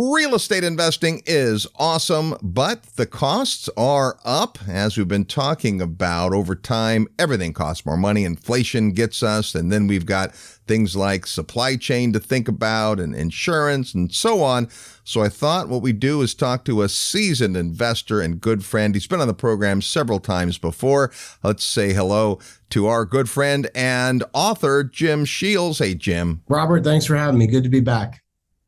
Real estate investing is awesome, but the costs are up. As we've been talking about over time, everything costs more money. Inflation gets us, and then we've got things like supply chain to think about and insurance and so on. So I thought what we do is talk to a seasoned investor and good friend. He's been on the program several times before. Let's say hello to our good friend and author, Jim Sheils. Hey, Jim. Robert, thanks for having me. Good to be back.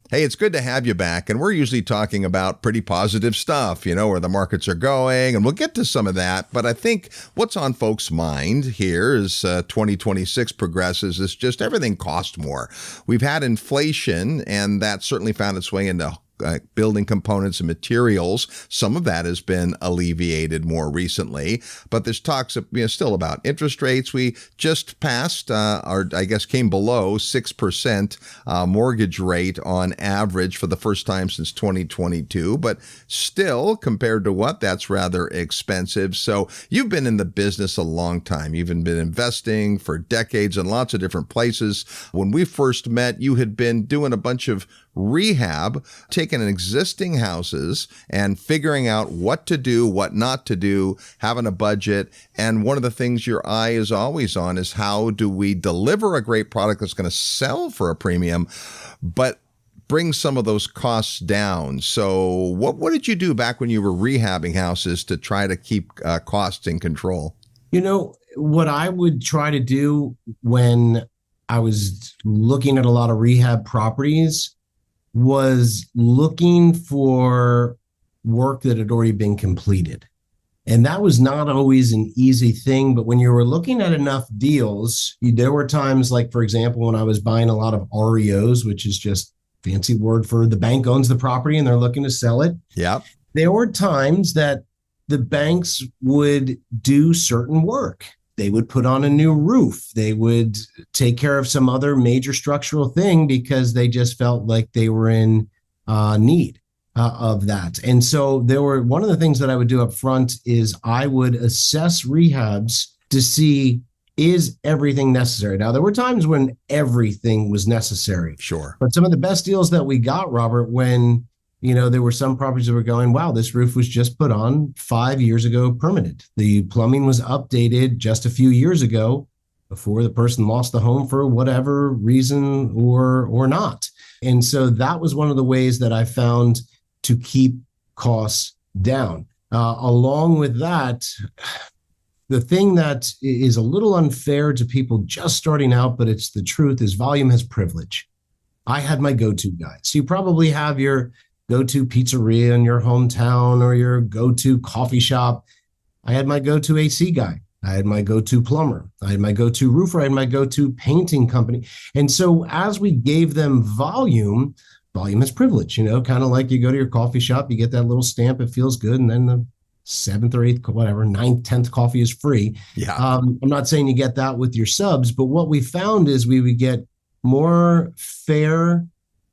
Hey, it's good to have you back. And we're usually talking about pretty positive stuff, where the markets are going. And we'll get to some of that. But I think what's on folks' mind here as 2026 progresses is just everything costs more. We've had inflation, and that certainly found its way into building components and materials. Some of that has been alleviated more recently, but there's talks of, still about interest rates. We just passed, came below 6% mortgage rate on average for the first time since 2022, but still compared to what, that's rather expensive. So you've been in the business a long time. You've been investing for decades in lots of different places. When we first met, you had been doing a bunch of rehab, taking existing houses and figuring out what to do, what not to do, having a budget. And one of the things your eye is always on is how do we deliver a great product that's going to sell for a premium, but bring some of those costs down. So what did you do back when you were rehabbing houses to try to keep costs in control? What I would try to do when I was looking at a lot of rehab properties was looking for work that had already been completed. And that was not always an easy thing, but when you were looking at enough deals, there were times like, for example, when I was buying a lot of REOs, which is just fancy word for the bank owns the property and they're looking to sell it. Yep. There were times that the banks would do certain work. They would put on a new roof. They would take care of some other major structural thing because they just felt like they were in need of that. And so one of the things that I would do up front is I would assess rehabs to see, is everything necessary? Now, there were times when everything was necessary. Sure. But some of the best deals that we got, Robert, when there were some properties that were going, wow, this roof was just put on 5 years ago, permanent. The plumbing was updated just a few years ago before the person lost the home for whatever reason or not. And so that was one of the ways that I found to keep costs down. Along with that, the thing that is a little unfair to people just starting out, but it's the truth, is volume has privilege. I had my go-to guys. So you probably have your go-to pizzeria in your hometown or your go-to coffee shop. I had my go-to AC guy. I had my go-to plumber. I had my go-to roofer. I had my go-to painting company. And so as we gave them volume is privilege, kind of like you go to your coffee shop, you get that little stamp, it feels good. And then the 7th or 8th, whatever, 9th, 10th coffee is free. Yeah. I'm not saying you get that with your subs, but what we found is we would get more fair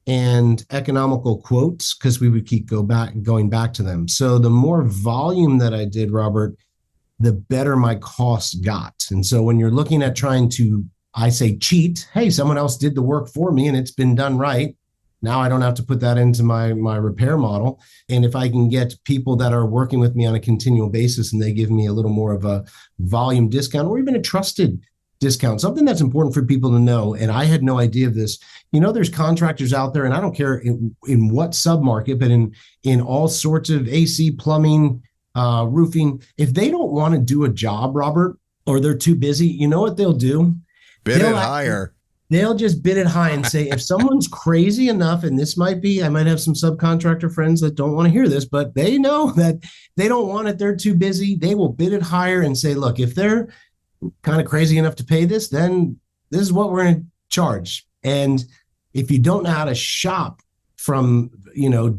and economical quotes because we would keep going back to them. So the more volume that I did, Robert, the better my costs got. And so when you're looking at trying to, I say cheat, hey, someone else did the work for me and it's been done right. Now I don't have to put that into my repair model. And if I can get people that are working with me on a continual basis and they give me a little more of a volume discount or even a trusted discount, something that's important for people to know. And I had no idea of this. There's contractors out there, and I don't care in what submarket, but in all sorts of AC, plumbing, roofing. If they don't want to do a job, Robert, or they're too busy, you know what they'll do? Bid it higher. They'll just bid it high and say, if someone's crazy enough, and I might have some subcontractor friends that don't want to hear this, but they know that they don't want it. They're too busy. They will bid it higher and say, look, if they're kind of crazy enough to pay this, then this is what we're going to charge. And if you don't know how to shop from,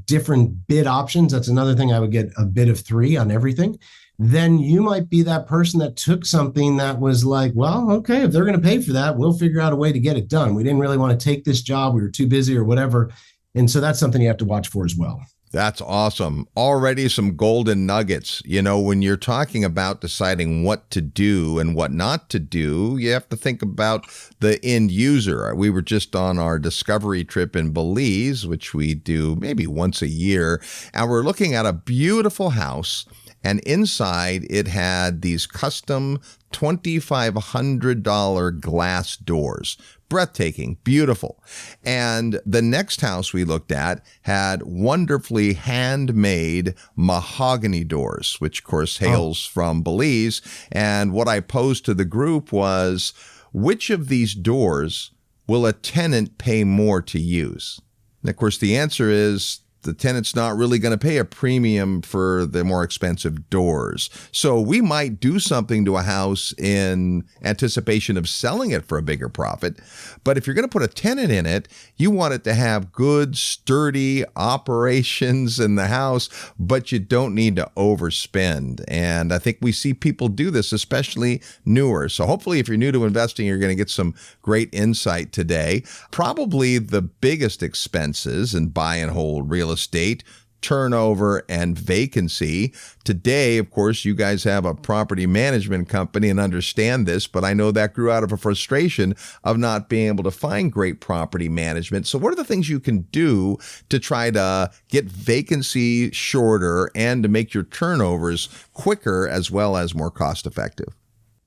different bid options, that's another thing. I would get a bid of 3 on everything. Then you might be that person that took something that was like, well, okay, if they're going to pay for that, we'll figure out a way to get it done. We didn't really want to take this job. We were too busy or whatever. And so that's something you have to watch for as well. That's awesome. Already some golden nuggets. When you're talking about deciding what to do and what not to do, you have to think about the end user. We were just on our discovery trip in Belize, which we do maybe once a year, and we're looking at a beautiful house. And inside, it had these custom $2,500 glass doors. Breathtaking, beautiful. And the next house we looked at had wonderfully handmade mahogany doors, which of course hails from Belize. And what I posed to the group was, which of these doors will a tenant pay more to use? And of course, the answer is the tenant's not really going to pay a premium for the more expensive doors. So we might do something to a house in anticipation of selling it for a bigger profit. But if you're going to put a tenant in it, you want it to have good, sturdy operations in the house, but you don't need to overspend. And I think we see people do this, especially newer. So hopefully if you're new to investing, you're going to get some great insight today. Probably the biggest expenses in buy and hold real estate, turnover, and vacancy. Today, of course, you guys have a property management company and understand this, but I know that grew out of a frustration of not being able to find great property management. So what are the things you can do to try to get vacancy shorter and to make your turnovers quicker as well as more cost effective?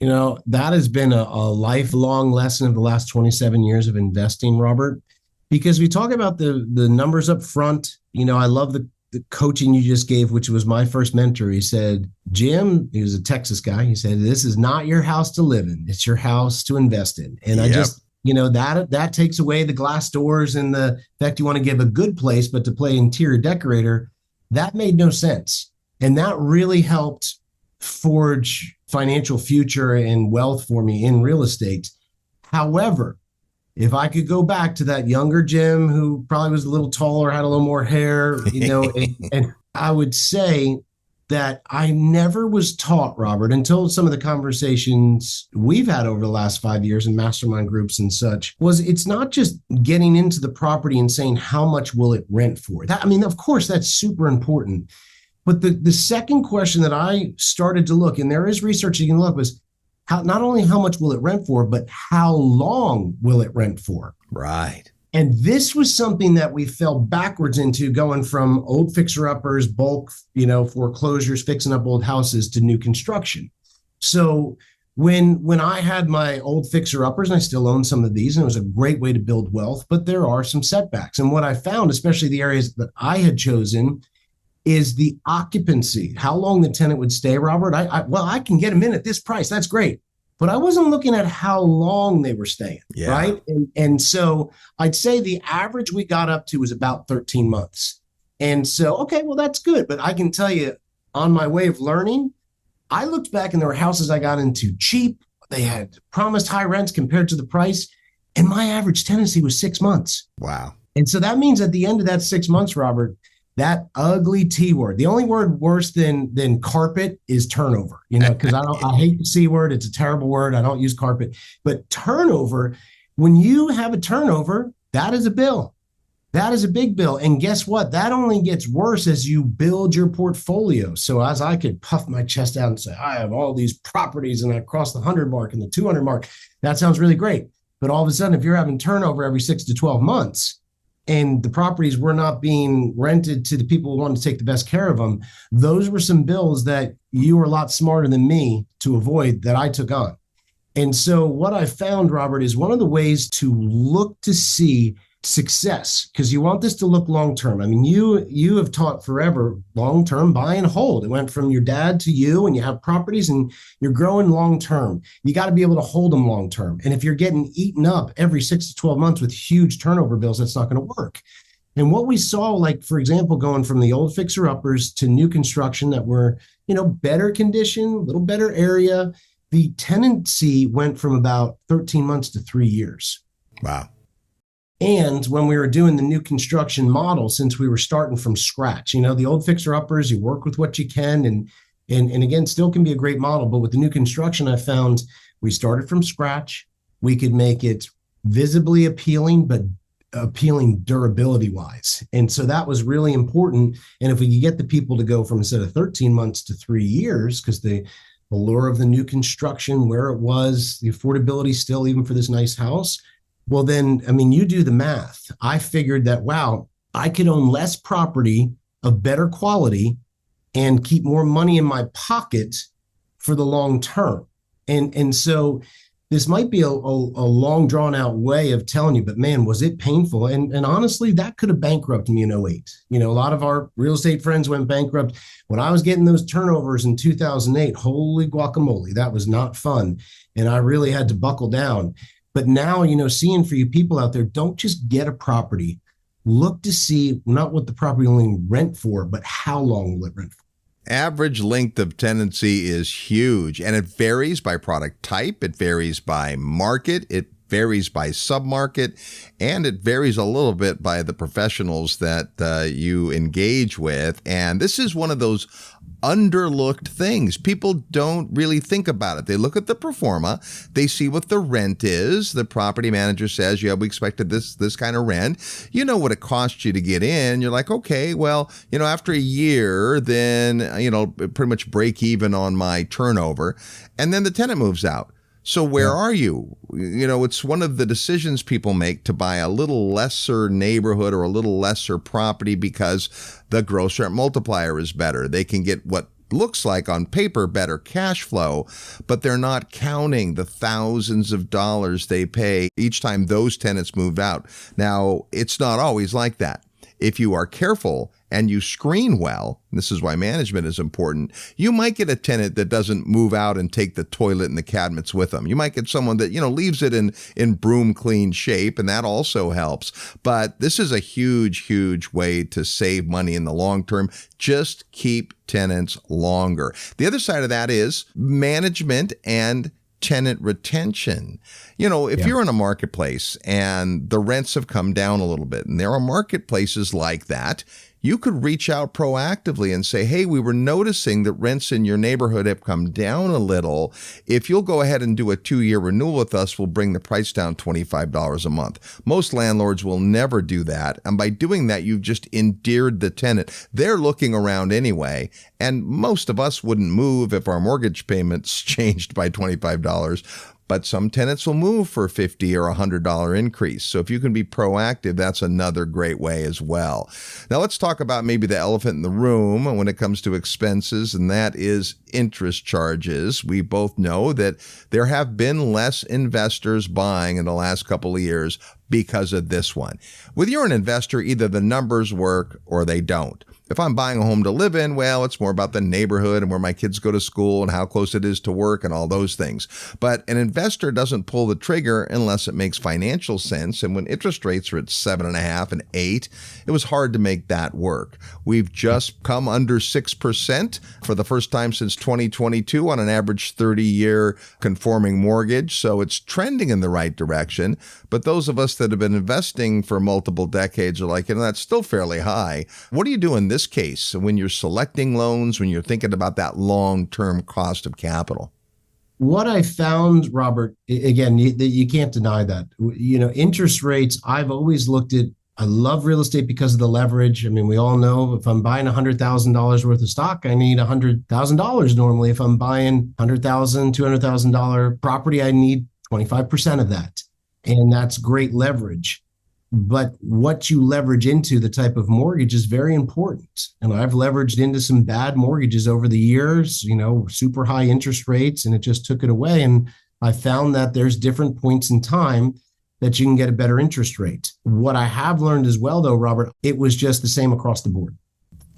That has been a lifelong lesson of the last 27 years of investing, Robert, because we talk about the numbers up front. I love the coaching you just gave, which was my first mentor. He said, Jim, he was a Texas guy. He said, this is not your house to live in. It's your house to invest in. And I just, that takes away the glass doors and the fact you want to give a good place, but to play interior decorator, that made no sense. And that really helped forge financial future and wealth for me in real estate. However, if I could go back to that younger Jim who probably was a little taller, had a little more hair, and I would say that I never was taught, Robert, until some of the conversations we've had over the last 5 years in mastermind groups and such, was it's not just getting into the property and saying how much will it rent for. Of course, that's super important. But the second question that I started to look, and there is research you can look, was not only how much will it rent for, but how long will it rent for? Right. And this was something that we fell backwards into, going from old fixer-uppers, bulk, foreclosures, fixing up old houses, to new construction. So when I had my old fixer-uppers, and I still own some of these, and it was a great way to build wealth, but there are some setbacks. And what I found, especially the areas that I had chosen, is the occupancy, how long the tenant would stay, Robert. I can get them in at this price. That's great. But I wasn't looking at how long they were staying, right? And so I'd say the average we got up to was about 13 months. And so, okay, well, that's good. But I can tell you, on my way of learning, I looked back and there were houses I got into cheap. They had promised high rents compared to the price. And my average tenancy was 6 months. Wow. And so that means at the end of that 6 months, Robert, that ugly T word, the only word worse than carpet is turnover, because I hate the C word. It's a terrible word. I don't use carpet, but turnover, when you have a turnover, that is a bill. That is a big bill. And guess what? That only gets worse as you build your portfolio. So as I could puff my chest out and say, I have all these properties and I cross the 100 mark and the 200 mark, that sounds really great. But all of a sudden, if you're having turnover every 6 to 12 months, and the properties were not being rented to the people who wanted to take the best care of them, those were some bills that you were a lot smarter than me to avoid that I took on. And so what I found, Robert, is one of the ways to look to see success, because you want this to look long-term. You have taught forever long-term buy and hold. It went from your dad to you, and you have properties and you're growing long-term. You got to be able to hold them long-term. And if you're getting eaten up every 6 to 12 months with huge turnover bills, that's not going to work. And what we saw, like, for example, going from the old fixer-uppers to new construction that were, better condition, a little better area, the tenancy went from about 13 months to 3 years. Wow. And when we were doing the new construction model, since we were starting from scratch, the old fixer-uppers, you work with what you can, and again, still can be a great model. But with the new construction, I found we started from scratch. We could make it visibly appealing, but appealing durability wise. And so that was really important. And if we could get the people to go from instead of 13 months to 3 years, because the allure of the new construction, where it was, the affordability still, even for this nice house, well, then, I mean, you do the math. I figured that, wow, I could own less property of better quality and keep more money in my pocket for the long term. And so this might be a long drawn out way of telling you, but man, was it painful. And honestly, that could have bankrupted me in '08. You know, a lot of our real estate friends went bankrupt. When I was getting those turnovers in 2008, holy guacamole, that was not fun. And I really had to buckle down. But now, you know, seeing for you people out there, don't just get a property. Look to see not what the property will only rent for, but how long will it rent for. Average length of tenancy is huge, and it varies by product type. It varies by market. It varies by submarket, and it varies a little bit by the professionals that you engage with. And this is one of those underlooked things. People don't really think about it. They look at the pro forma, they see what the rent is. The property manager says, yeah, we expected this kind of rent. You know what it costs you to get in. You're like, okay, well, you know, after a year, then, you know, pretty much break even on my turnover. And then the tenant moves out. So where are you? You know, it's one of the decisions people make to buy a little lesser neighborhood or a little lesser property because the gross rent multiplier is better. They can get what looks like on paper better cash flow, but they're not counting the thousands of dollars they pay each time those tenants move out. Now, it's not always like that. If you are careful and you screen well, and this is why management is important, you might get a tenant that doesn't move out and take the toilet and the cabinets with them. You might get someone that, you know, leaves it in broom clean shape, and that also helps. But this is a huge, huge way to save money in the long term. Just keep tenants longer. The other side of that is management and tenant retention. You know, if you're in a marketplace and the rents have come down a little bit, and there are marketplaces like that, you could reach out proactively and say, hey, we were noticing that rents in your neighborhood have come down a little. If you'll go ahead and do a 2-year renewal with us, we'll bring the price down $25 a month. Most landlords will never do that. And by doing that, you've just endeared the tenant. They're looking around anyway. And most of us wouldn't move if our mortgage payments changed by $25. But some tenants will move for a $50 or $100 increase. So if you can be proactive, that's another great way as well. Now let's talk about maybe the elephant in the room when it comes to expenses, and that is interest charges. We both know that there have been less investors buying in the last couple of years because of this one. When you're an investor, either the numbers work or they don't. If I'm buying a home to live in, well, it's more about the neighborhood and where my kids go to school and how close it is to work and all those things. But an investor doesn't pull the trigger unless it makes financial sense. And when interest rates are at 7.5 and 8, it was hard to make that work. We've just come under 6% for the first time since 2022 on an average 30-year conforming mortgage. So it's trending in the right direction. But those of us that have been investing for multiple decades are like, you know, that's still fairly high. What do you do in this case when you're selecting loans, when you're thinking about that long-term cost of capital? What I found, Robert, again, you can't deny that. You know, interest rates, I've always looked at, I love real estate because of the leverage. I mean, we all know if I'm buying $100,000 worth of stock, I need $100,000 normally. If I'm buying $100,000, $200,000 property, I need 25% of that. And that's great leverage. But what you leverage into, the type of mortgage, is very important. And I've leveraged into some bad mortgages over the years, you know, super high interest rates, and it just took it away. And I found that there's different points in time that you can get a better interest rate. What I have learned as well, though, Robert, it was just the same across the board,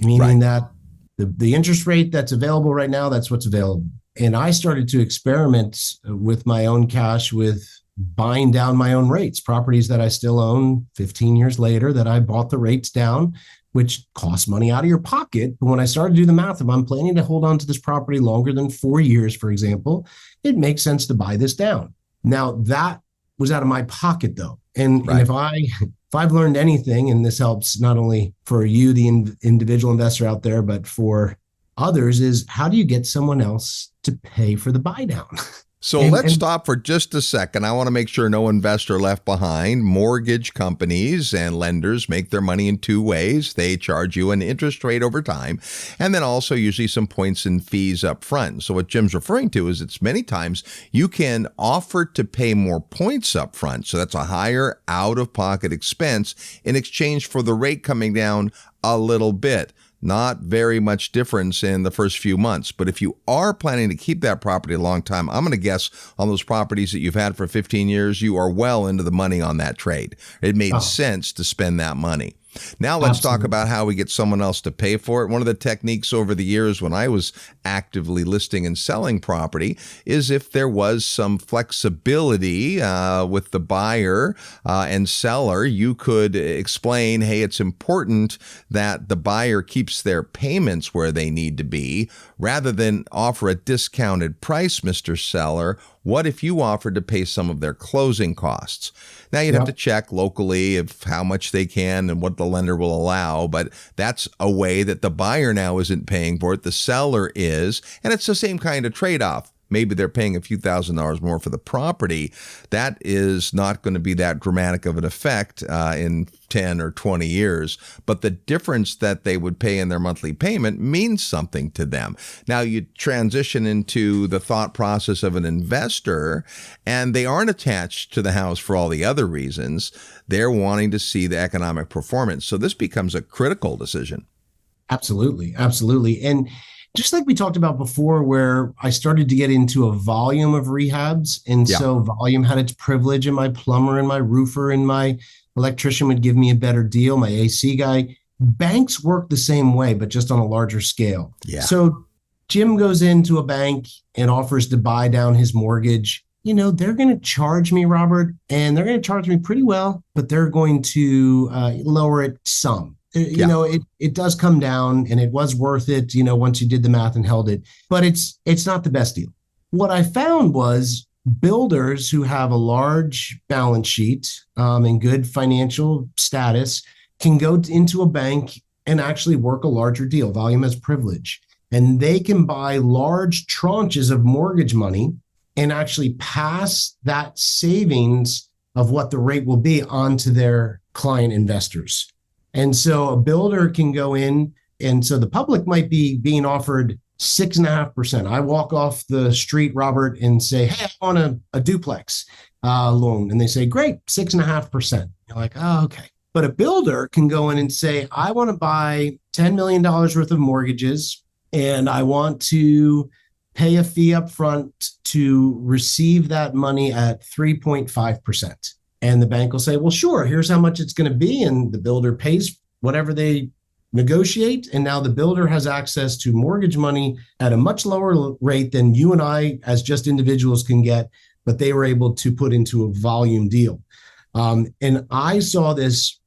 meaning that the interest rate that's available right now, that's what's available. And I started to experiment with my own cash with buying down my own rates, properties that I still own 15 years later that I bought the rates down, which costs money out of your pocket. But when I started to do the math, if I'm planning to hold on to this property longer than 4 years, for example, it makes sense to buy this down. Now that was out of my pocket though. And if I've learned anything, and this helps not only for you, the individual investor out there, but for others, is how do you get someone else to pay for the buy down? So And, let's and stop for just a second. I want to make sure no investor left behind. Mortgage companies and lenders make their money in two ways. They charge you an interest rate over time, and then also usually some points and fees up front. So what Jim's referring to is it's many times you can offer to pay more points up front. So that's a higher out-of-pocket expense in exchange for the rate coming down a little bit. Not very much difference in the first few months. But if you are planning to keep that property a long time, I'm going to guess on those properties that you've had for 15 years, you are well into the money on that trade. It made sense to spend that money. Now let's talk about how we get someone else to pay for it. One of the techniques over the years when I was actively listing and selling property is if there was some flexibility with the buyer and seller, you could explain, hey, it's important that the buyer keeps their payments where they need to be rather than offer a discounted price, Mr. Seller. What if you offered to pay some of their closing costs? Now, you'd have to check locally of how much they can and what the lender will allow, but that's a way that the buyer now isn't paying for it. The seller is, and it's the same kind of trade-off. Maybe they're paying a few $1,000s more for the property. That is not going to be that dramatic of an effect in 10 or 20 years. But the difference that they would pay in their monthly payment means something to them. Now you transition into the thought process of an investor, and they aren't attached to the house for all the other reasons. They're wanting to see the economic performance. So this becomes a critical decision. Absolutely. Absolutely. And just like we talked about before, where I started to get into a volume of rehabs. And so volume had its privilege, and my plumber and my roofer and my electrician would give me a better deal. My AC guy. Banks work the same way, but just on a larger scale. Yeah. So Jim goes into a bank and offers to buy down his mortgage. You know, they're going to charge me, Robert, and they're going to charge me pretty well, but they're going to lower it some. You know, it does come down, and it was worth it, you know, once you did the math and held it, but it's not the best deal. What I found was builders who have a large balance sheet and good financial status can go into a bank and actually work a larger deal. Volume has privilege, and they can buy large tranches of mortgage money and actually pass that savings of what the rate will be onto their client investors. And so a builder can go in, and so the public might be being offered 6.5%. I walk off the street, Robert, and say, hey, I want a duplex loan. And they say, great, 6.5%. You're like, oh, okay. But a builder can go in and say, I want to buy $10 million worth of mortgages, and I want to pay a fee up front to receive that money at 3.5%. And the bank will say, well, sure, here's how much it's going to be. And the builder pays whatever they negotiate. And now the builder has access to mortgage money at a much lower rate than you and I as just individuals can get, but they were able to put into a volume deal. And I saw this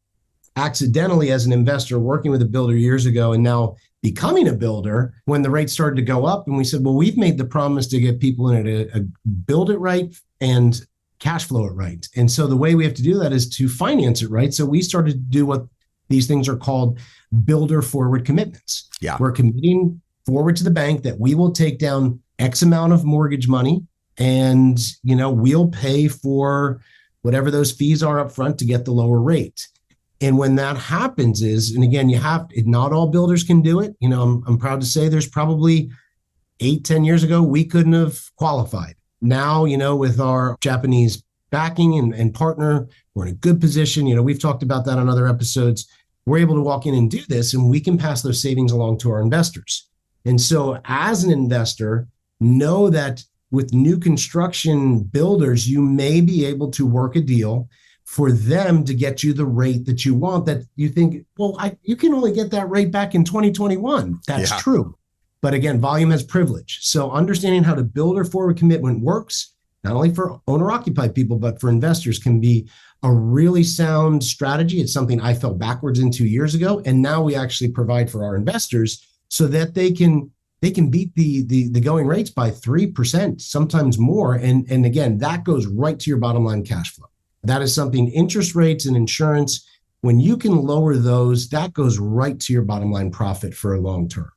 accidentally as an investor working with a builder years ago, and now becoming a builder when the rates started to go up. And we said, well, we've made the promise to get people in it, build it right and cash flow it right. And so the way we have to do that is to finance it right. So we started to do what these things are called builder forward commitments. Yeah. We're committing forward to the bank that we will take down X amount of mortgage money, and, you know, we'll pay for whatever those fees are up front to get the lower rate. And when that happens and again, not all builders can do it. You know, I'm proud to say there's probably 8-10 years ago, we couldn't have qualified. Now, you know, with our Japanese backing and partner, we're in a good position. You know, we've talked about that on other episodes. We're able to walk in and do this, and we can pass those savings along to our investors. And so as an investor, know that with new construction builders, you may be able to work a deal for them to get you the rate that you want, that you think, well, you can only get that rate back in 2021. That's true. But again, volume has privilege. So understanding how to build or forward commitment works, not only for owner-occupied people, but for investors, can be a really sound strategy. It's something I fell backwards into years ago. And now we actually provide for our investors so that they can beat the going rates by 3%, sometimes more. And again, that goes right to your bottom line cash flow. That is something, interest rates and insurance, when you can lower those, that goes right to your bottom line profit for a long term.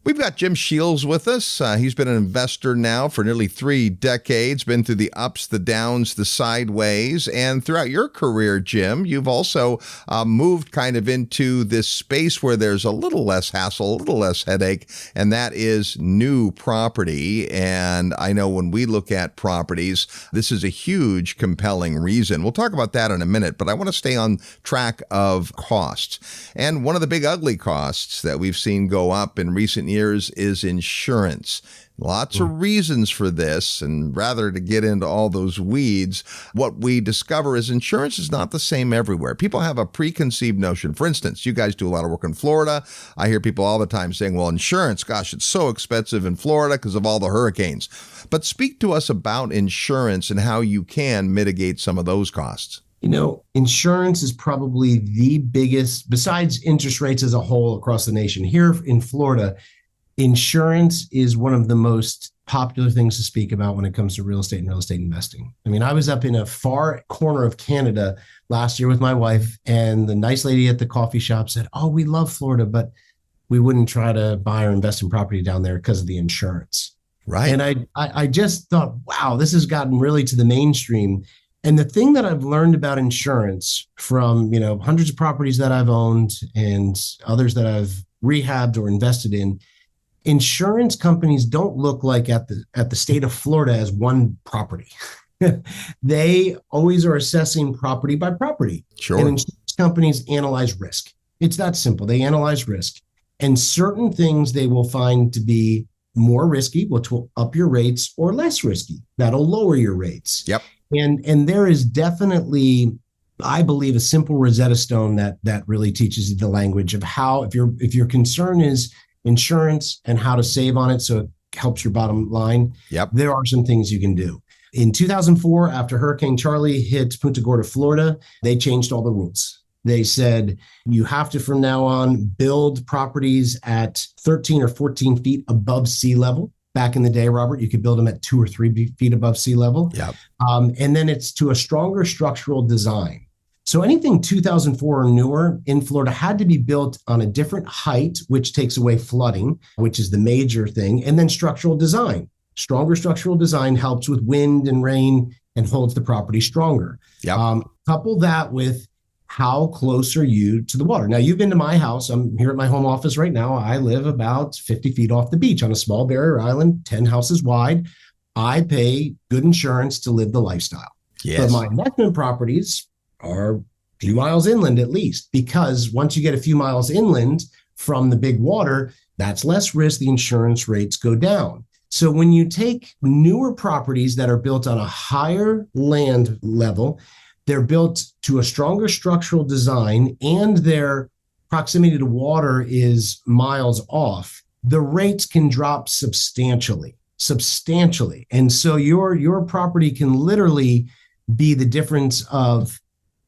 We've got Jim Sheils with us. He's been an investor now for nearly 3 decades, been through the ups, the downs, the sideways. And throughout your career, Jim, you've also moved kind of into this space where there's a little less hassle, a little less headache, and that is new property. And I know when we look at properties, this is a huge, compelling reason. We'll talk about that in a minute, but I want to stay on track of costs. And one of the big ugly costs that we've seen go up in recent years is insurance. Lots of reasons for this, and rather to get into all those weeds, what we discover is insurance is not the same everywhere. People have a preconceived notion. For instance, you guys do a lot of work in Florida. I hear people all the time saying, well, insurance, gosh, it's so expensive in Florida because of all the hurricanes. But speak to us about insurance and how you can mitigate some of those costs. Insurance is probably the biggest, besides interest rates as a whole across the nation. Here in Florida, insurance is one of the most popular things to speak about when it comes to real estate and real estate investing. I mean, I was up in a far corner of Canada last year with my wife, and the nice lady at the coffee shop said, "Oh, we love Florida, but we wouldn't try to buy or invest in property down there because of the insurance." Right. And I just thought, wow, this has gotten really to the mainstream. And the thing that I've learned about insurance from, hundreds of properties that I've owned and others that I've rehabbed or invested in, insurance companies don't look like at the state of Florida as one property. They always are assessing property by property. Sure. And insurance companies analyze risk. It's that simple. They analyze risk. And certain things they will find to be more risky, which will up your rates, or less risky. That'll lower your rates. Yep. And there is definitely, I believe, a simple Rosetta Stone that really teaches you the language of how, if your concern is insurance and how to save on it so it helps your bottom line, yep, there are some things you can do. In 2004, after Hurricane Charlie hit Punta Gorda, Florida, they changed all the rules. They said you have to, from now on, build properties at 13 or 14 feet above sea level. Back in the day, Robert, you could build them at 2 or 3 feet above sea level. Yep. And then it's to a stronger structural design. So anything 2004 or newer in Florida had to be built on a different height, which takes away flooding, which is the major thing. And then structural design. Stronger structural design helps with wind and rain and holds the property stronger. Yep. Couple that with how close are you to the water? Now, you've been to my house. I'm here at my home office right now. I live about 50 feet off the beach on a small barrier island, 10 houses wide. I pay good insurance to live the lifestyle. Yes. But my investment properties are a few miles inland at least, because once you get a few miles inland from the big water, that's less risk. The insurance rates go down. So when you take newer properties that are built on a higher land level, they're built to a stronger structural design, and their proximity to water is miles off, the rates can drop substantially. And so your property can literally be the difference of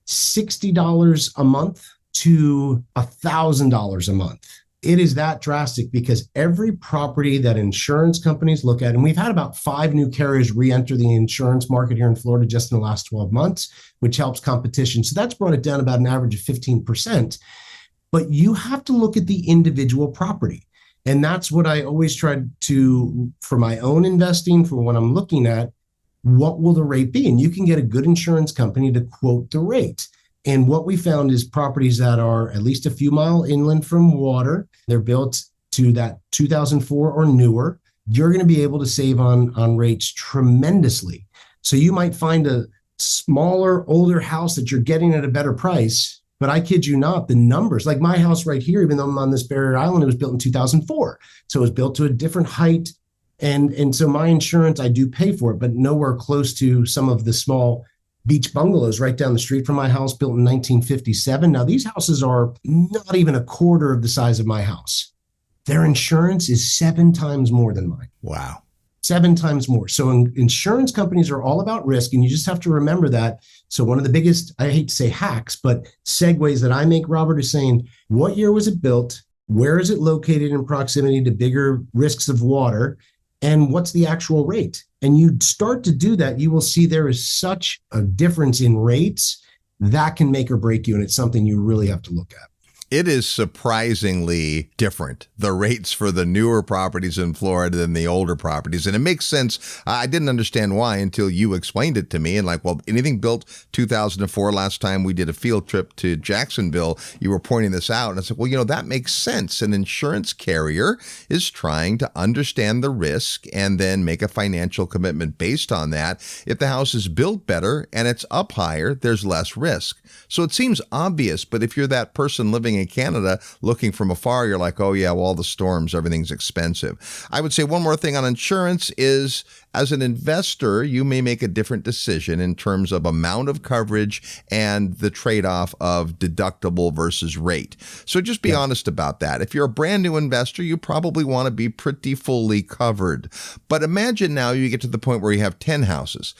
$60 a month to $1,000 a month. It is that drastic because every property that insurance companies look at, and we've had about 5 new carriers re-enter the insurance market here in Florida just in the last 12 months, which helps competition. So that's brought it down about an average of 15%. But you have to look at the individual property. And that's what I always try to, for my own investing, for what I'm looking at, what will the rate be? And you can get a good insurance company to quote the rate. And what we found is properties that are at least a few miles inland from water, they're built to that 2004 or newer, you're going to be able to save on rates tremendously. So you might find a smaller, older house that you're getting at a better price, but I kid you not, the numbers, like my house right here, even though I'm on this barrier island, it was built in 2004. So it was built to a different height. And so my insurance, I do pay for it, but nowhere close to some of the small beach bungalows right down the street from my house, built in 1957. Now, these houses are not even a quarter of the size of my house. Their insurance is 7 times more than mine. Wow. 7 times more. So insurance companies are all about risk, and you just have to remember that. So one of the biggest, I hate to say hacks, but segues that I make, Robert, is saying, what year was it built? Where is it located in proximity to bigger risks of water? And what's the actual rate? And you start to do that, you will see there is such a difference in rates that can make or break you. And it's something you really have to look at. It is surprisingly different, the rates for the newer properties in Florida than the older properties. And it makes sense. I didn't understand why until you explained it to me. And like, well, anything built 2004, last time we did a field trip to Jacksonville, you were pointing this out. And I said, well, that makes sense. An insurance carrier is trying to understand the risk and then make a financial commitment based on that. If the house is built better and it's up higher, there's less risk. So it seems obvious, but if you're that person living in Canada looking from afar, you're like, oh yeah, well, all the storms, everything's expensive. I would say one more thing on insurance is, as an investor, you may make a different decision in terms of amount of coverage and the trade-off of deductible versus rate. So just be honest about that. If you're a brand new investor, you probably want to be pretty fully covered. But imagine now you get to the point where you have 10 houses.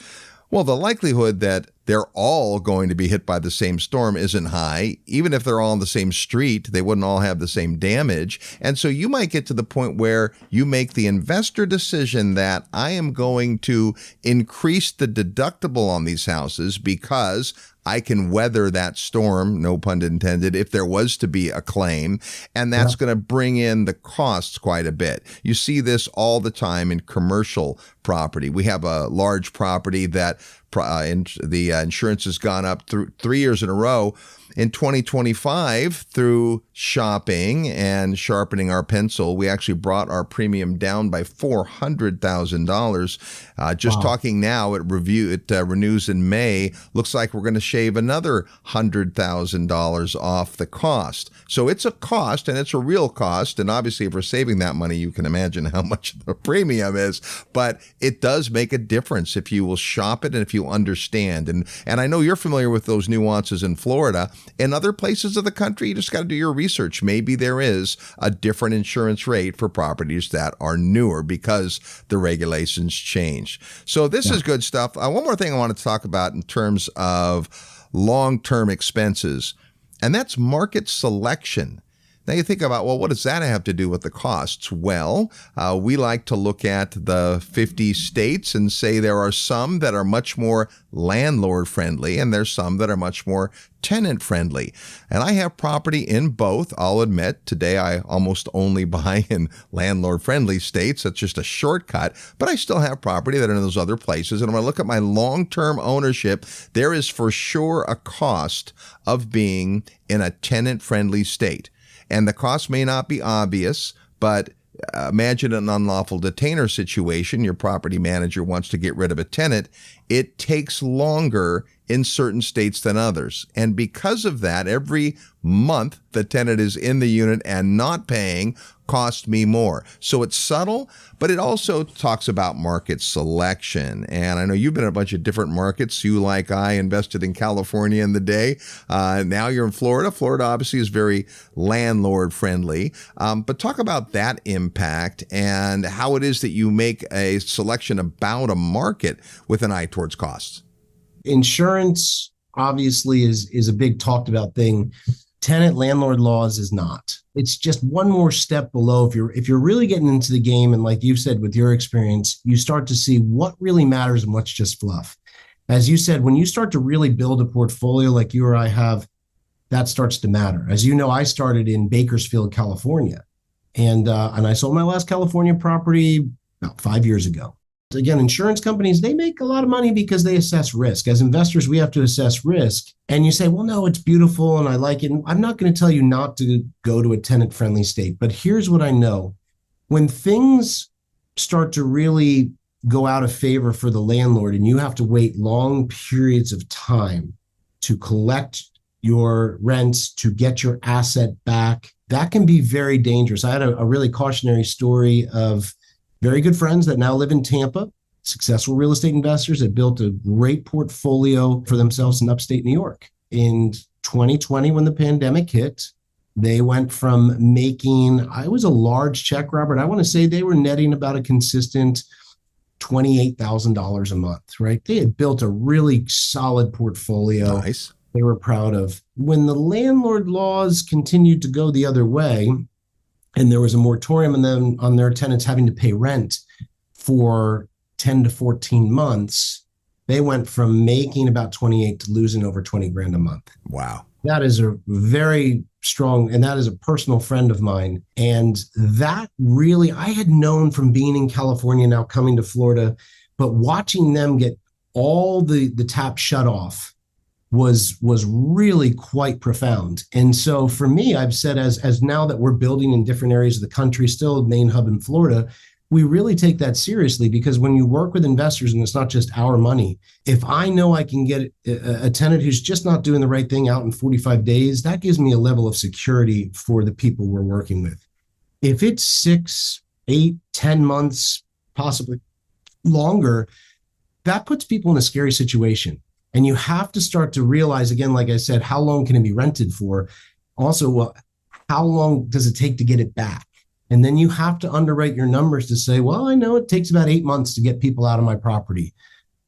Well, the likelihood that they're all going to be hit by the same storm isn't high. Even if they're all on the same street, they wouldn't all have the same damage. And so you might get to the point where you make the investor decision that I am going to increase the deductible on these houses because I can weather that storm, no pun intended, if there was to be a claim, and that's going to bring in the costs quite a bit. You see this all the time in commercial property. We have a large property that the insurance has gone up through 3 years in a row. In 2025, through shopping and sharpening our pencil, we actually brought our premium down by $400,000. Just talking now, it renews in May. Looks like we're going to shave another $100,000 off the cost. So it's a cost, and it's a real cost. And obviously, if we're saving that money, you can imagine how much the premium is. But it does make a difference if you will shop it and if you understand. And I know you're familiar with those nuances in Florida. In other places of the country, you just got to do your research. Maybe there is a different insurance rate for properties that are newer because the regulations change. So this is good stuff. One more thing I want to talk about in terms of long-term expenses, and that's market selection. Now you think about, well, what does that have to do with the costs? Well, we like to look at the 50 states and say there are some that are much more landlord friendly and there's some that are much more tenant friendly. And I have property in both. I'll admit today I almost only buy in landlord friendly states. That's just a shortcut, but I still have property that are in those other places. And when I look at my long-term ownership, there is for sure a cost of being in a tenant friendly state. And the cost may not be obvious, but imagine an unlawful detainer situation. Your property manager wants to get rid of a tenant. It takes longer in certain states than others. And because of that, every month the tenant is in the unit and not paying cost me more. So it's subtle, but it also talks about market selection. And I know you've been in a bunch of different markets. You, like I, invested in California in the day. Now you're in Florida. Florida obviously is very landlord friendly. But talk about that impact and how it is that you make a selection about a market with an eye towards costs. Insurance obviously is a big talked about thing. Tenant landlord laws is not. It's just one more step below. If you're really getting into the game, and like you said, with your experience, you start to see what really matters and what's just fluff. As you said, when you start to really build a portfolio like you or I have, that starts to matter. As you know, I started in Bakersfield, California, and I sold my last California property about 5 years ago. Again, insurance companies, they make a lot of money because they assess risk. As investors, we have to assess risk. And you say, well, no, it's beautiful and I like it. And I'm not going to tell you not to go to a tenant-friendly state. But here's what I know. When things start to really go out of favor for the landlord and you have to wait long periods of time to collect your rents, to get your asset back, that can be very dangerous. I had a really cautionary story of very good friends that now live in Tampa, successful real estate investors that built a great portfolio for themselves in upstate New York. In 2020, when the pandemic hit, they went from making, it was a large check, Robert. I want to say they were netting about a consistent $28,000 a month, right? They had built a really solid portfolio. Nice. They were proud of. When the landlord laws continued to go the other way, and there was a moratorium on their tenants having to pay rent for 10 to 14 months, they went from making about 28 to losing over 20 grand a month. Wow. That is a very strong, and that is a personal friend of mine. And that really, I had known from being in California, now coming to Florida, but watching them get all the taps shut off was really quite profound. And so for me, I've said, as now that we're building in different areas of the country, still main hub in Florida, we really take that seriously, because when you work with investors, and it's not just our money, if I know I can get a tenant who's just not doing the right thing out in 45 days, that gives me a level of security for the people we're working with. If it's 6, 8, 10 months, possibly longer, that puts people in a scary situation. And you have to start to realize, again, like I said, how long can it be rented for? Also, well, how long does it take to get it back? And then you have to underwrite your numbers to say, well, I know it takes about 8 months to get people out of my property.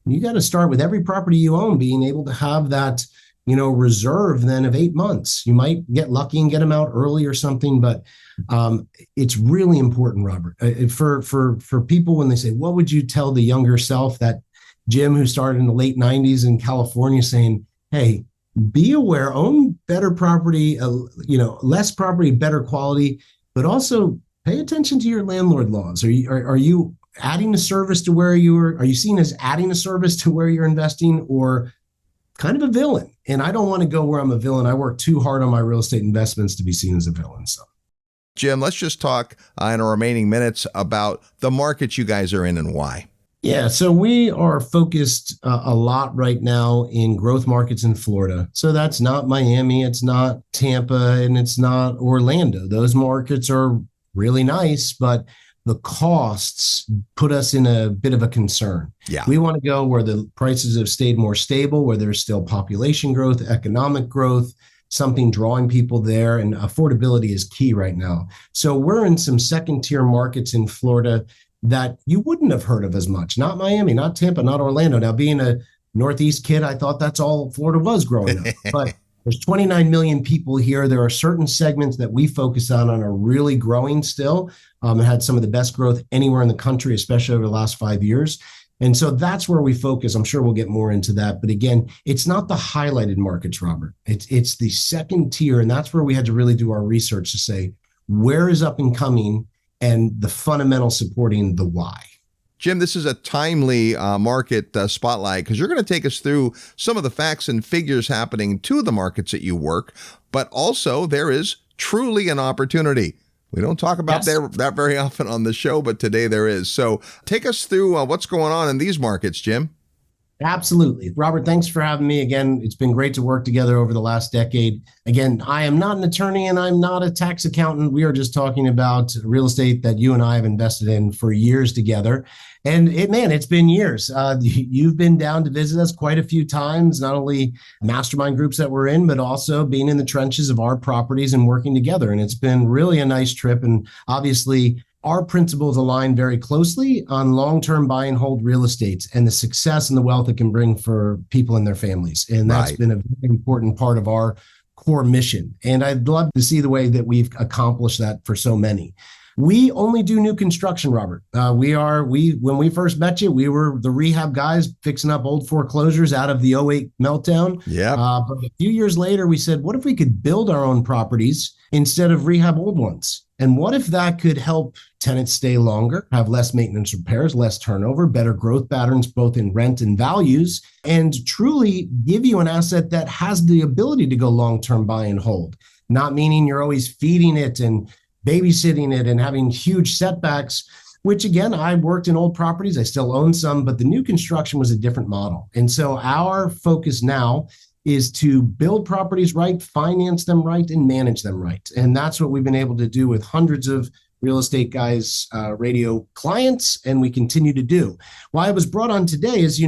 You got to start with every property you own being able to have that, reserve then of 8 months. You might get lucky and get them out early or something, but it's really important, Robert, for people when they say, what would you tell the younger self, that Jim who started in the late 90s in California, saying, hey, be aware, own better property, less property, better quality, but also pay attention to your landlord laws. Are you adding a service to where are you seen as adding a service to where you're investing, or kind of a villain? And I don't want to go where I'm a villain. I work too hard on my real estate investments to be seen as a villain. So, Jim, let's just talk in our remaining minutes about the markets you guys are in and why. Yeah, so we are focused a lot right now in growth markets in Florida. So that's not Miami, it's not Tampa, and it's not Orlando. Those markets are really nice, but the costs put us in a bit of a concern. Yeah. We want to go where the prices have stayed more stable, where there's still population growth, economic growth, something drawing people there, and affordability is key right now. So we're in some second-tier markets in Florida that you wouldn't have heard of as much. Not Miami, not Tampa, not Orlando. Now, being a Northeast kid, I thought that's all Florida was growing up. But there's 29 million people here. There are certain segments that we focus on are really growing still. It had some of the best growth anywhere in the country, especially over the last 5 years. And so that's where we focus. I'm sure we'll get more into that. But again, it's not the highlighted markets, Robert. It's the second tier. And that's where we had to really do our research to say, where is up and coming, and the fundamental supporting the why. Jim, this is a timely market spotlight, because you're going to take us through some of the facts and figures happening to the markets that you work, but also there is truly an opportunity. We don't talk about that very often on the show, but today there is. So take us through what's going on in these markets, Jim. Absolutely. Robert, thanks for having me again. It's been great to work together over the last decade. Again, I am not an attorney and I'm not a tax accountant. We are just talking about real estate that you and I have invested in for years together. And it's been years. You've been down to visit us quite a few times, not only mastermind groups that we're in, but also being in the trenches of our properties and working together. And it's been really a nice trip. And obviously, our principles align very closely on long-term buy and hold real estate and the success and the wealth it can bring for people and their families. And that's been a very important part of our core mission. And I'd love to see the way that we've accomplished that for so many. We only do new construction, Robert. When we first met you, we were the rehab guys fixing up old foreclosures out of the '08 meltdown. Yeah. But a few years later, we said, what if we could build our own properties instead of rehab old ones? And what if that could help tenants stay longer, have less maintenance repairs, less turnover, better growth patterns, both in rent and values, and truly give you an asset that has the ability to go long-term buy and hold, not meaning you're always feeding it and babysitting it and having huge setbacks, which again, I worked in old properties. I still own some, but the new construction was a different model. And so our focus now is to build properties right, finance them right, and manage them right. And that's what we've been able to do with hundreds of Real Estate Guys radio clients, and we continue to do. Why I was brought on today is,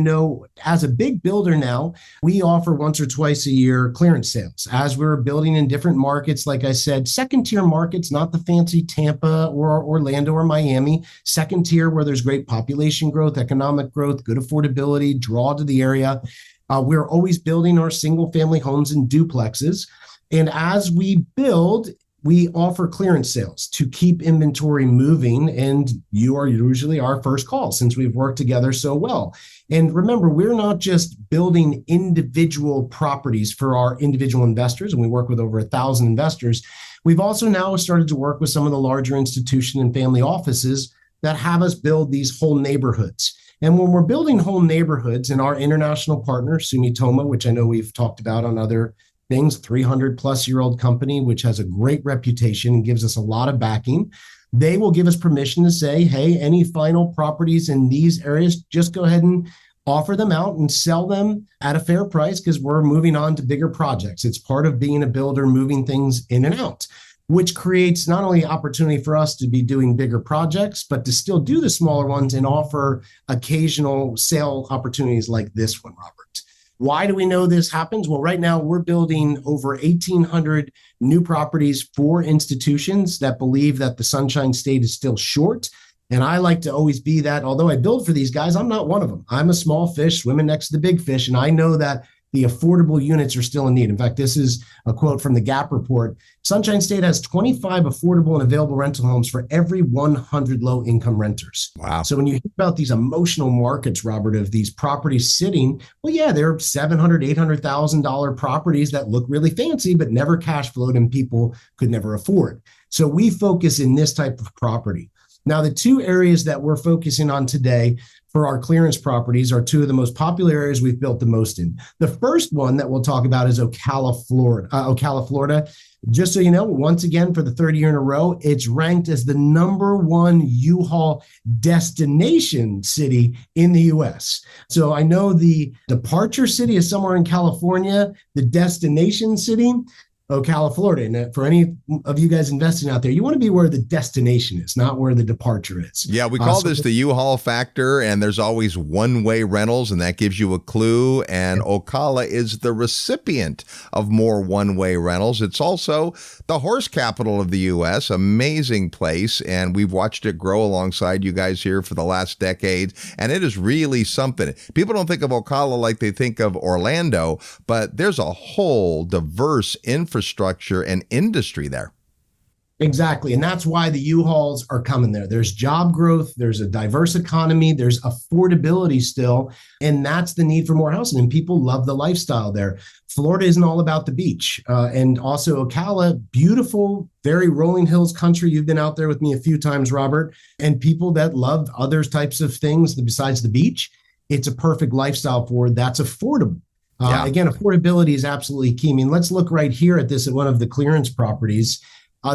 as a big builder now, we offer once or twice a year clearance sales. As we're building in different markets, like I said, second tier markets, not the fancy Tampa or Orlando or Miami, second tier where there's great population growth, economic growth, good affordability, draw to the area. We're always building our single family homes and duplexes. And as we build, we offer clearance sales to keep inventory moving, and you are usually our first call since we've worked together so well. And remember, we're not just building individual properties for our individual investors, and we work with over 1,000 investors. We've also now started to work with some of the larger institution and family offices that have us build these whole neighborhoods. And when we're building whole neighborhoods, and our international partner, Sumitomo, which I know we've talked about on other things, 300 plus year old company, which has a great reputation and gives us a lot of backing. They will give us permission to say, hey, any final properties in these areas, just go ahead and offer them out and sell them at a fair price, because we're moving on to bigger projects. It's part of being a builder, moving things in and out, which creates not only opportunity for us to be doing bigger projects, but to still do the smaller ones and offer occasional sale opportunities like this one, Robert. Why do we know this happens? Well, right now we're building over 1,800 new properties for institutions that believe that the Sunshine State is still short. And I like to always be that. Although I build for these guys, I'm not one of them. I'm a small fish swimming next to the big fish. And I know that the affordable units are still in need. In fact, this is a quote from the Gap report. Sunshine State has 25 affordable and available rental homes for every 100 low-income renters. Wow. So when you hear about these emotional markets, Robert, of these properties sitting, well, yeah, they're $700,000, $800,000 properties that look really fancy, but never cash flowed and people could never afford. So we focus in this type of property. Now, the two areas that we're focusing on today for our clearance properties are two of the most popular areas we've built the most in. The first one that we'll talk about is Ocala, Florida. Just so you know, once again, for the third year in a row, it's ranked as the #1 U-Haul destination city in the U.S. So I know the departure city is somewhere in California, the destination city, Ocala, Florida. And for any of you guys investing out there, you want to be where the destination is, not where the departure is. Yeah, we call this the U-Haul factor, and there's always one-way rentals, and that gives you a clue. And Ocala is the recipient of more one-way rentals. It's also the horse capital of the U.S., amazing place, and we've watched it grow alongside you guys here for the last decade, and it is really something. People don't think of Ocala like they think of Orlando, but there's a whole diverse infrastructure and industry there. Exactly. And that's why the U-Hauls are coming there. There's job growth, there's a diverse economy, there's affordability still, and that's the need for more housing. And people love the lifestyle there. Florida isn't all about the beach. And also Ocala, beautiful, very rolling hills country. You've been out there with me a few times, Robert, and people that love other types of things besides the beach. It's a perfect lifestyle for that's affordable. Again, affordability is absolutely key. I mean, let's look right here at this at one of the clearance properties.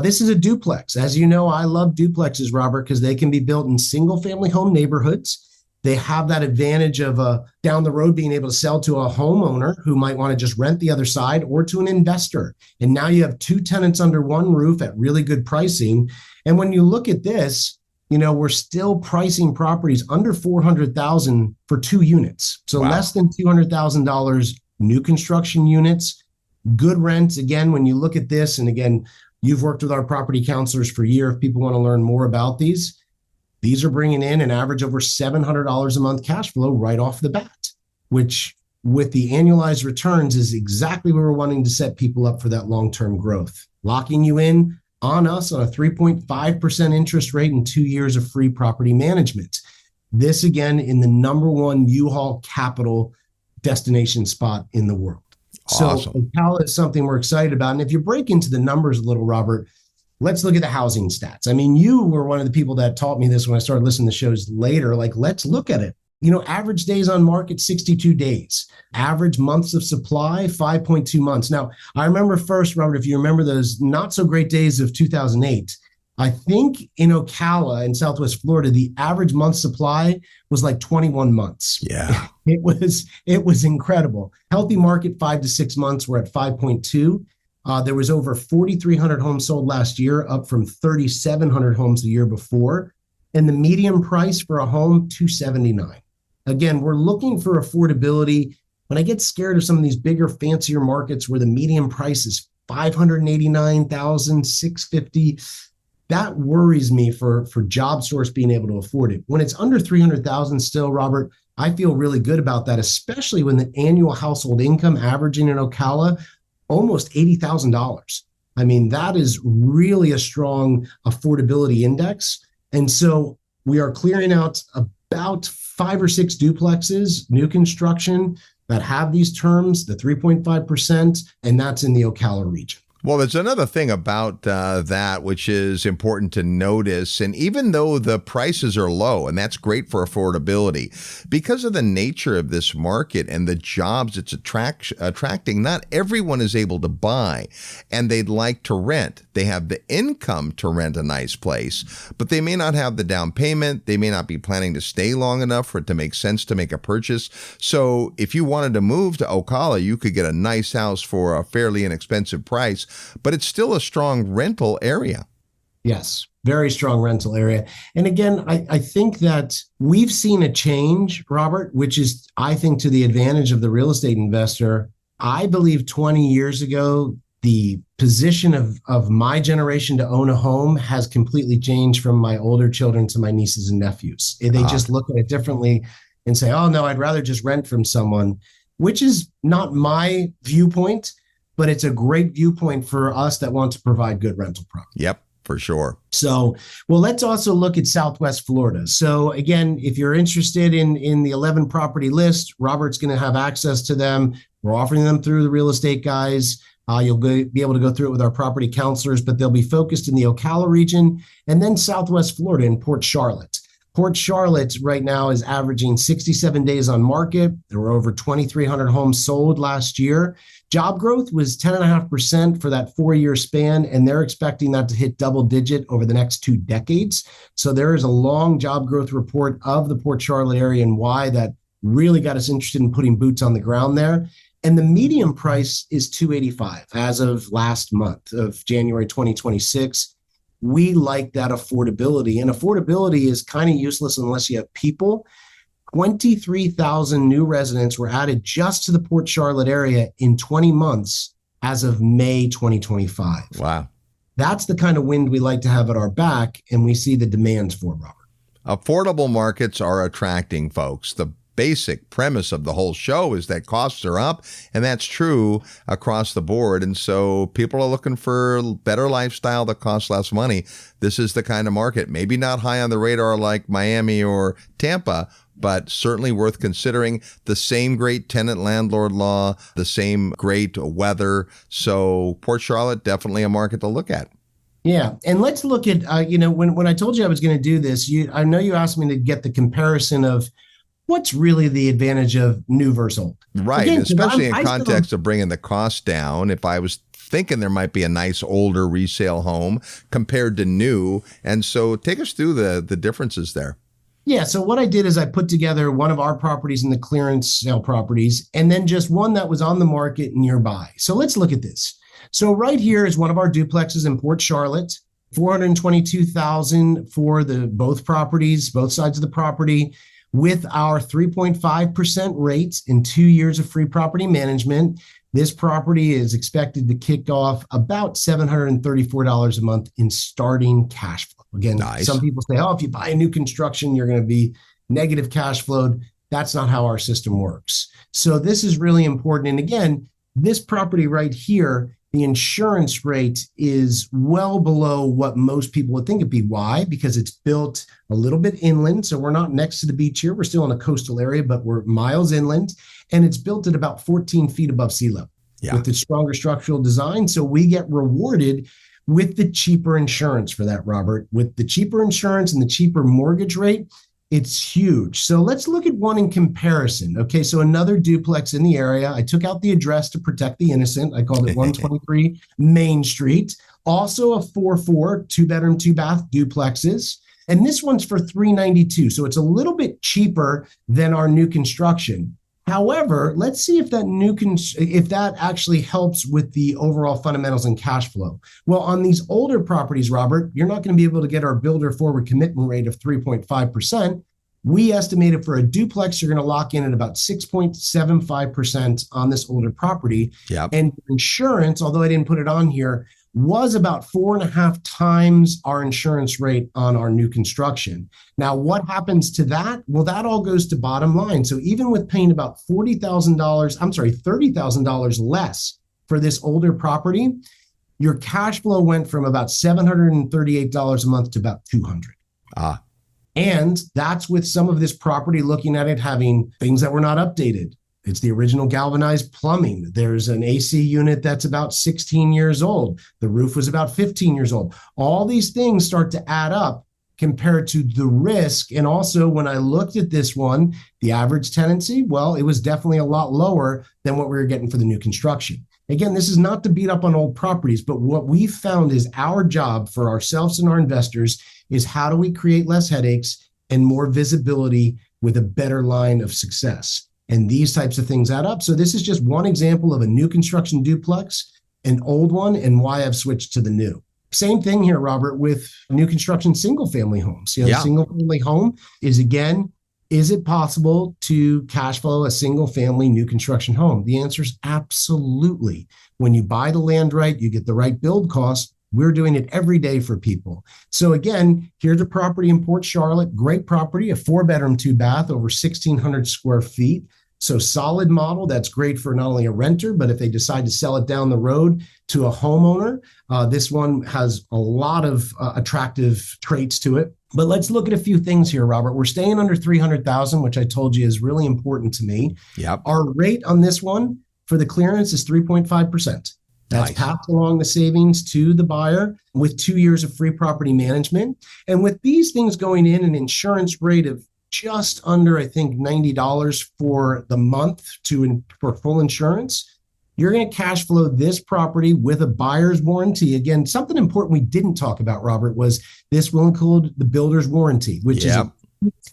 This is a duplex. As you know, I love duplexes, Robert, because they can be built in single family home neighborhoods. They have that advantage of down the road being able to sell to a homeowner who might want to just rent the other side, or to an investor. And now you have two tenants under one roof at really good pricing. And when you look at this, you know, we're still pricing properties under $400,000 for 2 units. So less than $200,000 new construction units, good rents. Again, when you look at this, and again, you've worked with our property counselors for a year. If people want to learn more about these are bringing in an average over $700 a month cash flow right off the bat, which with the annualized returns is exactly where we're wanting to set people up for that long-term growth. Locking you in on us on a 3.5% interest rate and 2 years of free property management. This again in the #1 U-Haul capital destination spot in the world. Awesome. So Ocala is something we're excited about. And if you break into the numbers a little, Robert, let's look at the housing stats. I mean, you were one of the people that taught me this when I started listening to shows later. Like, let's look at it. You know, average days on market, 62 days. Average months of supply, 5.2 months. Now, I remember first, Robert, if you remember those not so great days of 2008, I think in Ocala in Southwest Florida, the average month supply was like 21 months. Yeah. It was incredible. Healthy market, 5 to 6 months. We're at 5.2. There was over 4,300 homes sold last year, up from 3,700 homes the year before. And the median price for a home, $279. Again, we're looking for affordability. When I get scared of some of these bigger, fancier markets where the median price is $589,000, $650, that worries me for job source being able to afford it. When it's under $300,000 still, Robert, I feel really good about that, especially when the annual household income averaging in Ocala almost $80,000. I mean, that is really a strong affordability index. And so we are clearing out about 5 or 6 duplexes, new construction, that have these terms, the 3.5%, and that's in the Ocala region. Well, there's another thing about that which is important to notice. And even though the prices are low, and that's great for affordability, because of the nature of this market and the jobs it's attracting, not everyone is able to buy, and they'd like to rent. They have the income to rent a nice place, but they may not have the down payment. They may not be planning to stay long enough for it to make sense to make a purchase. So if you wanted to move to Ocala, you could get a nice house for a fairly inexpensive price, but it's still a strong rental area. Yes, very strong rental area. And again, I think that we've seen a change, Robert, which is, I think, to the advantage of the real estate investor. I believe 20 years ago, the position of my generation to own a home has completely changed from my older children to my nieces and nephews. They just look at it differently and say, oh, no, I'd rather just rent from someone, which is not my viewpoint, but it's a great viewpoint for us that want to provide good rental property. Yep, for sure. So, well, let's also look at Southwest Florida. So again, if you're interested in the 11 property list, Robert's going to have access to them. We're offering them through the real estate guys. You'll be able to go through it with our property counselors, but they'll be focused in the Ocala region and then Southwest Florida in Port Charlotte. Port Charlotte right now is averaging 67 days on market. There were over 2,300 homes sold last year. Job growth was 10.5% for that 4-year span, and they're expecting that to hit double digit over the next 2 decades. So there is a long job growth report of the Port Charlotte area and why that really got us interested in putting boots on the ground there. And the median price is $285 as of last month of January 2026. We like that affordability, and affordability is kind of useless unless you have people. 23,000 new residents were added just to the Port Charlotte area in 20 months as of May 2025. Wow. That's the kind of wind we like to have at our back, and we see the demands for, Robert. Affordable markets are attracting folks. The basic premise of the whole show is that costs are up, and that's true across the board. And so people are looking for a better lifestyle that costs less money. This is the kind of market, maybe not high on the radar like Miami or Tampa, but certainly worth considering. The same great tenant landlord law, the same great weather. So Port Charlotte, definitely a market to look at. Yeah. And let's look at, when I told you I was going to do this, I know you asked me to get the comparison of what's really the advantage of new versus old. Right. Again, especially in context of bringing the cost down. If I was thinking there might be a nice older resale home compared to new. And so take us through the differences there. Yeah. So what I did is I put together one of our properties in the clearance sale properties, and then just one that was on the market nearby. So let's look at this. So right here is one of our duplexes in Port Charlotte, $422,000 for both properties, both sides of the property, with our 3.5% rate and 2 years of free property management. This property is expected to kick off about $734 a month in starting cash flow. Again, nice. Some people say, oh, if you buy a new construction, you're going to be negative cash flowed. That's not how our system works. So this is really important. And again, this property right here, the insurance rate is well below what most people would think it'd be. Why? Because it's built a little bit inland. So we're not next to the beach here. We're still in a coastal area, but we're miles inland. And it's built at about 14 feet above sea level with the stronger structural design. So we get rewarded with the cheaper insurance for that, Robert. With the cheaper insurance and the cheaper mortgage rate, it's huge. So let's look at one in comparison. Okay, so another duplex in the area. I took out the address to protect the innocent. I called it 123 Main Street. Also a 4-4, 2-bedroom, 2-bath duplexes. And this one's for $392. So it's a little bit cheaper than our new construction. However, let's see if that actually helps with the overall fundamentals and cash flow. Well, on these older properties, Robert, you're not going to be able to get our builder forward commitment rate of 3.5%. We estimated for a duplex, you're going to lock in at about 6.75% on this older property. Yep. And insurance, although I didn't put it on here, was about 4.5 times our insurance rate on our new construction. Now, what happens to that? Well, that all goes to bottom line. So even with paying about $30,000 less for this older property, your cash flow went from about $738 a month to about $200. Ah, And that's with some of this property looking at it having things that were not updated. It's the original galvanized plumbing. There's an AC unit that's about 16 years old. The roof was about 15 years old. All these things start to add up compared to the risk. And also, when I looked at this one, the average tenancy, well, it was definitely a lot lower than what we were getting for the new construction. Again, this is not to beat up on old properties, but what we found is our job for ourselves and our investors is how do we create less headaches and more visibility with a better line of success? And these types of things add up. So this is just one example of a new construction duplex, an old one, and why I've switched to the new. Same thing here, Robert, with new construction single family homes. Single family home is, again, is it possible to cash flow a single family new construction home? The answer is absolutely. When you buy the land right, you get the right build cost. We're doing it every day for people. So again, here's a property in Port Charlotte, great property, a 4-bedroom, 2-bath, over 1,600 square feet. So solid model, that's great for not only a renter, but if they decide to sell it down the road to a homeowner, this one has a lot of attractive traits to it. But let's look at a few things here, Robert. We're staying under 300,000, which I told you is really important to me. Yep. Our rate on this one for the clearance is 3.5%. That's Nice. passed along the savings to the buyer with 2 years of free property management. And with these things going in, an insurance rate of just under, I think, $90 for the month for full insurance, you're going to cash flow this property with a buyer's warranty. Again, something important we didn't talk about, Robert, was this will include the builder's warranty, which is a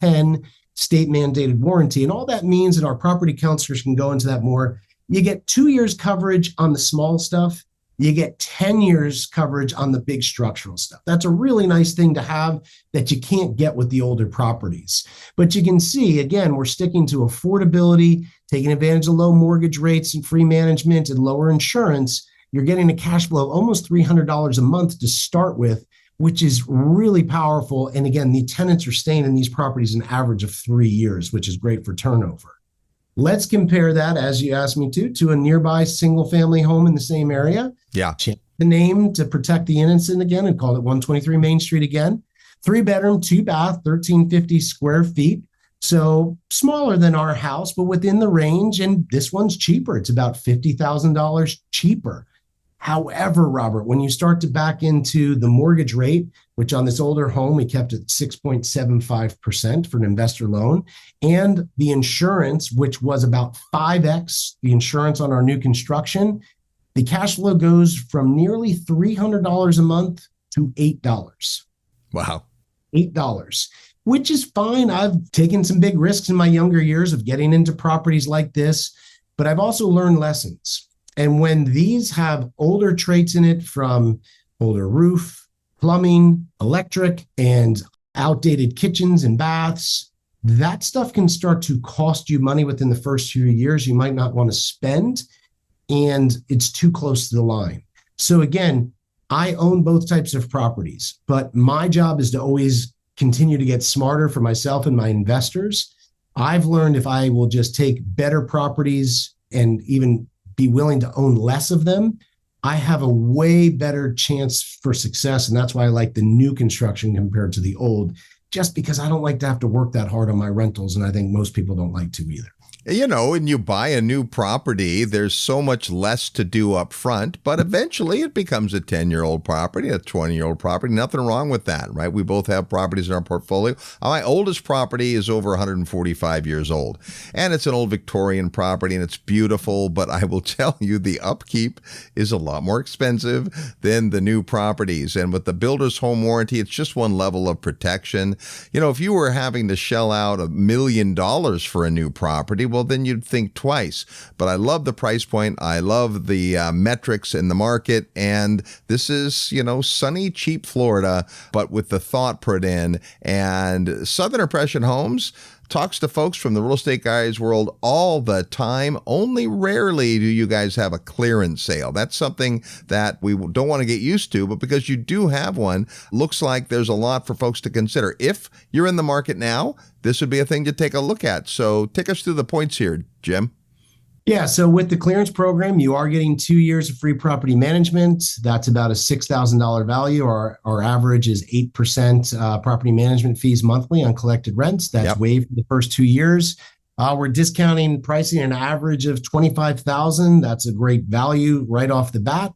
10 state mandated warranty. And all that means, and our property counselors can go into that more, you get 2 years coverage on the small stuff. You get 10 years coverage on the big structural stuff. That's a really nice thing to have that you can't get with the older properties. But you can see, again, we're sticking to affordability, taking advantage of low mortgage rates and free management and lower insurance. You're getting a cash flow of almost $300 a month to start with, which is really powerful. And again, the tenants are staying in these properties an average of 3 years, which is great for turnover. Let's compare that, as you asked me to a nearby single family home in the same area. Yeah. Change the name to protect the innocent again and call it 123 Main Street again. 3-bedroom, 2-bath, 1,350 square feet. So smaller than our house, but within the range. And this one's cheaper. It's about $50,000 cheaper. However, Robert, when you start to back into the mortgage rate, which on this older home, we kept at 6.75% for an investor loan, and the insurance, which was about 5x the insurance on our new construction, the cash flow goes from nearly $300 a month to $8. Wow. $8, which is fine. I've taken some big risks in my younger years of getting into properties like this, but I've also learned lessons. And when these have older traits in it, from older roof, plumbing, electric, and outdated kitchens and baths, that stuff can start to cost you money within the first few years you might not want to spend, and it's too close to the line. So again, I own both types of properties, but my job is to always continue to get smarter for myself and my investors. I've learned if I will just take better properties and even be willing to own less of them, I have a way better chance for success. And that's why I like the new construction compared to the old, just because I don't like to have to work that hard on my rentals. And I think most people don't like to either. You know, when you buy a new property, there's so much less to do up front, but eventually it becomes a 10-year-old property, a 20-year-old property. Nothing wrong with that, right? We both have properties in our portfolio. My oldest property is over 145 years old, and it's an old Victorian property, and it's beautiful, but I will tell you the upkeep is a lot more expensive than the new properties. And with the builder's home warranty, it's just one level of protection. You know, if you were having to shell out $1 million for a new property, well, then you'd think twice. But I love the price point. I love the metrics in the market. And this is, you know, sunny, cheap Florida, but with the thought put in. And Southern Impression Homes talks to folks from the real estate guys world all the time. Only rarely do you guys have a clearance sale. That's something that we don't want to get used to, but because you do have one, looks like there's a lot for folks to consider. If you're in the market now, this would be a thing to take a look at. So take us through the points here, Jim. Yeah, so with the clearance program, you are getting 2 years of free property management. That's about a $6,000 value. Our average is 8% property management fees monthly on collected rents. That's Yep. waived for the first 2 years. We're discounting pricing an average of 25,000. That's a great value right off the bat.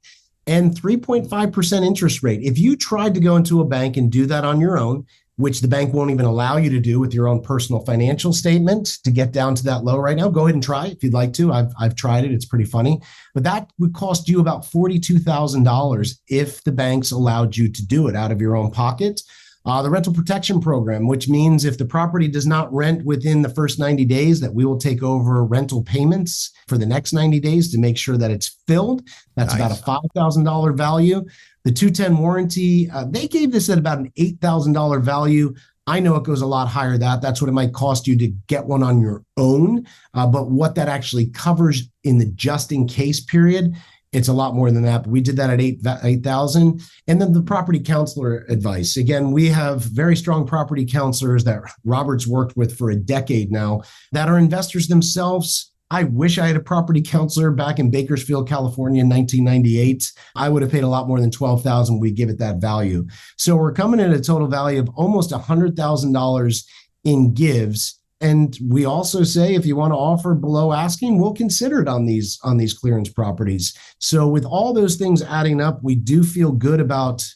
And 3.5% interest rate. If you tried to go into a bank and do that on your own, which the bank won't even allow you to do with your own personal financial statement to get down to that low right now. Go ahead and try if you'd like to. I've tried it. It's pretty funny. But that would cost you about $42,000 if the banks allowed you to do it out of your own pocket. The rental protection program, which means if the property does not rent within the first 90 days, that we will take over rental payments for the next 90 days to make sure that it's filled. That's about a $5,000 value. The 210 warranty, they gave this at about an $8,000 value. I know it goes a lot higher than that. That's what it might cost you to get one on your own. But what that actually covers in the just in case period, it's a lot more than that. But we did that at 8,000. And then the property counselor advice. Again, we have very strong property counselors that Robert's worked with for a decade now that are investors themselves. I wish I had a property counselor back in Bakersfield, California in 1998. I would have paid a lot more than $12,000. We give it that value. So we're coming in at a total value of almost $100,000 in gives. And we also say if you want to offer below asking, we'll consider it on these clearance properties. So with all those things adding up, we do feel good about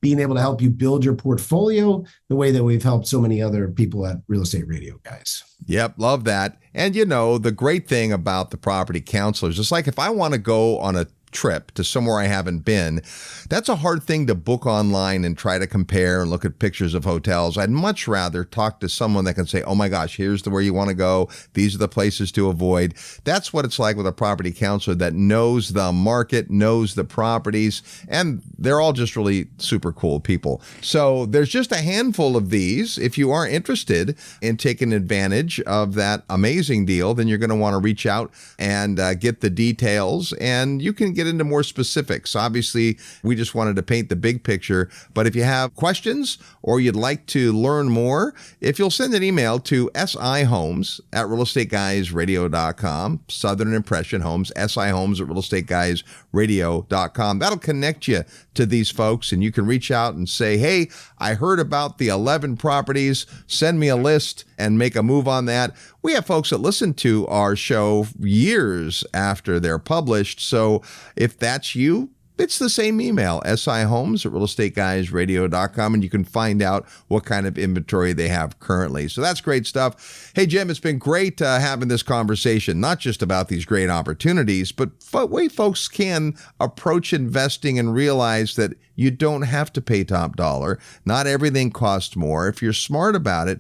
being able to help you build your portfolio the way that we've helped so many other people at Real Estate Radio, guys. Yep, love that. And the great thing about the property counselors is like if I want to go on a trip to somewhere I haven't been, that's a hard thing to book online and try to compare and look at pictures of hotels. I'd much rather talk to someone that can say, oh my gosh, here's where you want to go. These are the places to avoid. That's what it's like with a property counselor that knows the market, knows the properties, and they're all just really super cool people. So there's just a handful of these. If you are interested in taking advantage of that amazing deal, then you're going to want to reach out and get the details, and you can get into more specifics. Obviously, we just wanted to paint the big picture, but if you have questions or you'd like to learn more, if you'll send an email to sihomes@realestateguysradio.com, Southern Impression Homes, sihomes@realestateguysradio.com. That'll connect you to these folks, and you can reach out and say, hey, I heard about the 11 properties, send me a list and make a move on that. We have folks that listen to our show years after they're published. So if that's you, it's the same email, sihomes@realestateguysradio.com, and you can find out what kind of inventory they have currently. So that's great stuff. Hey, Jim, it's been great having this conversation, not just about these great opportunities, but way folks can approach investing and realize that you don't have to pay top dollar. Not everything costs more. If you're smart about it,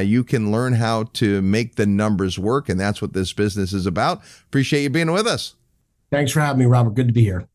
you can learn how to make the numbers work, and that's what this business is about. Appreciate you being with us. Thanks for having me, Robert. Good to be here.